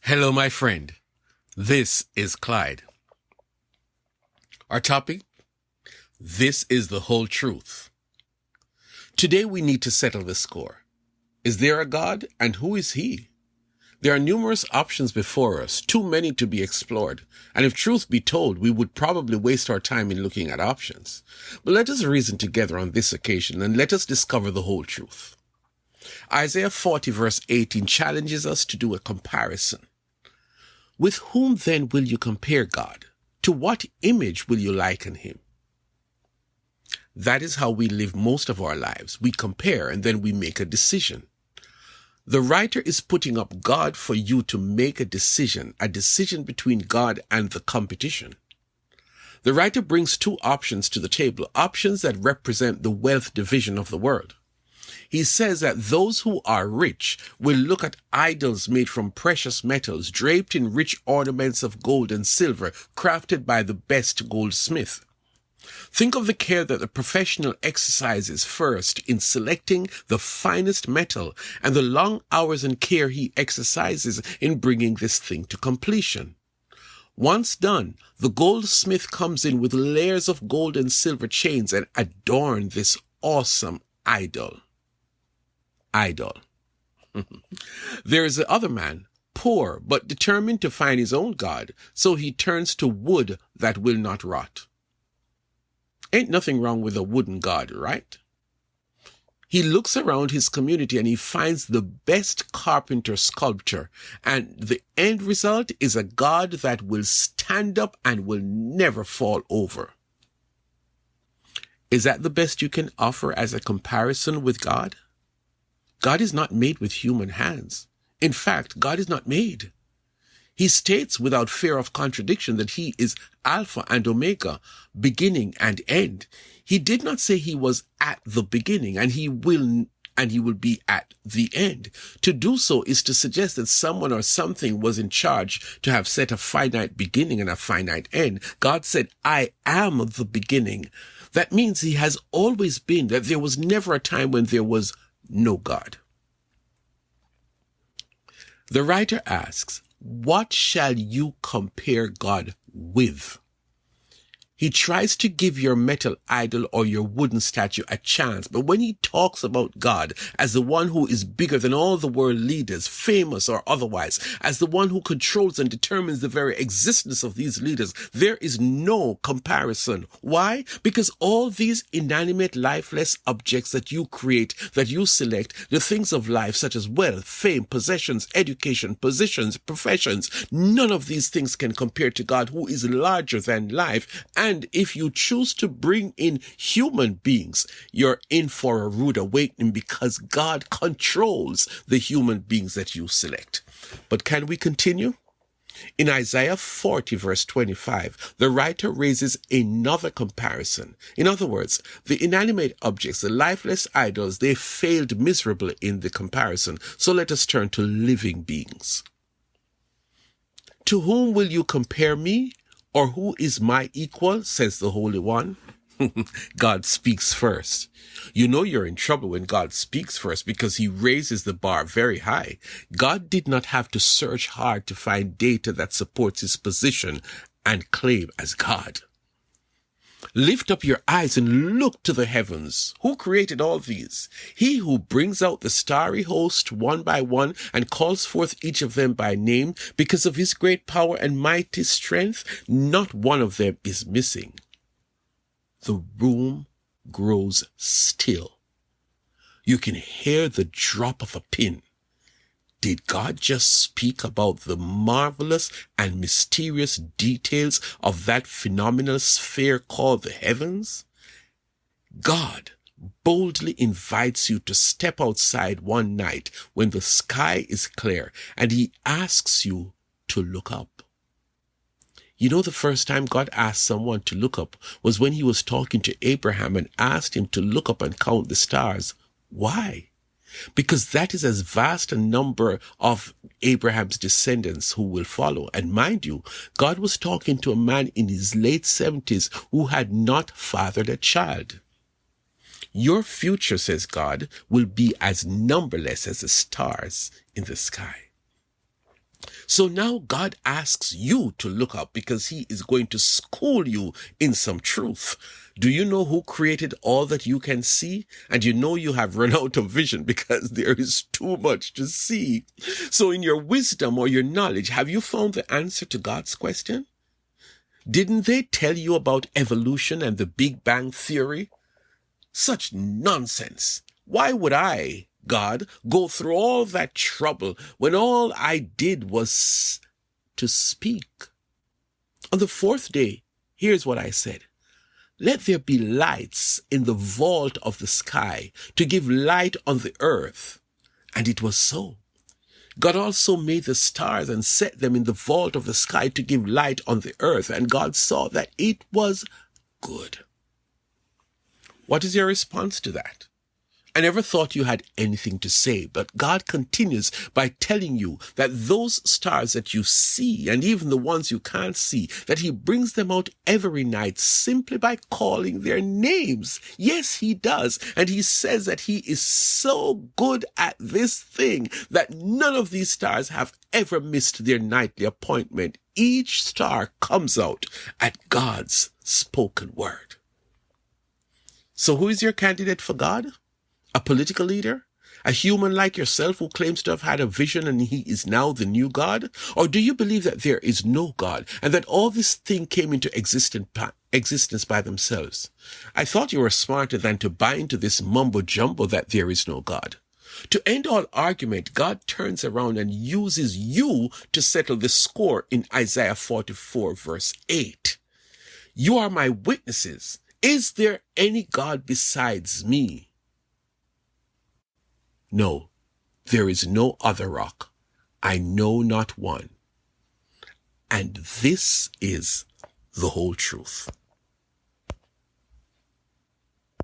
Hello, my friend. This is Clyde. Our topic, this is the whole truth. Today we need to settle the score. Is there a God, and who is he? There are numerous options before us, too many to be explored, and if truth be told, we would probably waste our time in looking at options. But let us reason together on this occasion, and let us discover the whole truth. Isaiah 40 verse 18 challenges us to do a comparison. With whom then will you compare God? To what image will you liken him? That is how we live most of our lives. We compare and then we make a decision. The writer is putting up God for you to make a decision between God and the competition. The writer brings two options to the table, options that represent the wealth division of the world. He says that those who are rich will look at idols made from precious metals, draped in rich ornaments of gold and silver, crafted by the best goldsmith. Think of the care that the professional exercises first in selecting the finest metal and the long hours and care he exercises in bringing this thing to completion. Once done, the goldsmith comes in with layers of gold and silver chains and adorn this awesome idol. There is the other man, poor but determined to find his own God, so he turns to wood that will not rot. Ain't nothing wrong with a wooden God, right? He looks around his community and he finds the best carpenter sculpture, and the end result is a God that will stand up and will never fall over. Is that the best you can offer as a comparison with God? God is not made with human hands. In fact, God is not made. He states without fear of contradiction that he is Alpha and Omega, beginning and end. He did not say he was at the beginning and he will be at the end. To do so is to suggest that someone or something was in charge to have set a finite beginning and a finite end. God said, I am the beginning. That means he has always been, that there was never a time when there was no God. The writer asks, what shall you compare God with? He tries to give your metal idol or your wooden statue a chance, but when he talks about God as the one who is bigger than all the world leaders, famous or otherwise, as the one who controls and determines the very existence of these leaders, there is no comparison. Why? Because all these inanimate, lifeless objects that you create, that you select, the things of life such as wealth, fame, possessions, education, positions, professions, none of these things can compare to God, who is larger than life. And if you choose to bring in human beings, you're in for a rude awakening, because God controls the human beings that you select. But can we continue? In Isaiah 40 verse 25, the writer raises another comparison. In other words, the inanimate objects, the lifeless idols, they failed miserably in the comparison. So let us turn to living beings. To whom will you compare me? Or who is my equal, says the Holy One? God speaks first. You know you're in trouble when God speaks first, because he raises the bar very high. God did not have to search hard to find data that supports his position and claim as God. Lift up your eyes and look to the heavens. Who created all these? He who brings out the starry host one by one and calls forth each of them by name, because of his great power and mighty strength, not one of them is missing. The room grows still. You can hear the drop of a pin. Did God just speak about the marvelous and mysterious details of that phenomenal sphere called the heavens? God boldly invites you to step outside one night when the sky is clear, and he asks you to look up. You know, the first time God asked someone to look up was when he was talking to Abraham and asked him to look up and count the stars. Why? Because that is as vast a number of Abraham's descendants who will follow. And mind you, God was talking to a man in his late 70s who had not fathered a child. Your future, says God, will be as numberless as the stars in the sky. So now God asks you to look up because he is going to school you in some truth. Do you know who created all that you can see? And you know you have run out of vision because there is too much to see. So in your wisdom or your knowledge, have you found the answer to God's question? Didn't they tell you about evolution and the Big Bang Theory? Such nonsense. Why would I, God, go through all that trouble when all I did was to speak? On the fourth day, here's what I said. Let there be lights in the vault of the sky to give light on the earth. And it was so. God also made the stars and set them in the vault of the sky to give light on the earth. And God saw that it was good. What is your response to that? I never thought you had anything to say, but God continues by telling you that those stars that you see, and even the ones you can't see, that he brings them out every night simply by calling their names. Yes, he does. And he says that he is so good at this thing that none of these stars have ever missed their nightly appointment. Each star comes out at God's spoken word. So who is your candidate for God? A political leader? A human like yourself who claims to have had a vision and he is now the new God? Or do you believe that there is no God and that all this thing came into existence by themselves? I thought you were smarter than to buy into this mumbo jumbo that there is no God. To end all argument, God turns around and uses you to settle the score in Isaiah 44 verse 8. You are my witnesses. Is there any God besides me? No, there is no other rock. I know not one. And this is the whole truth.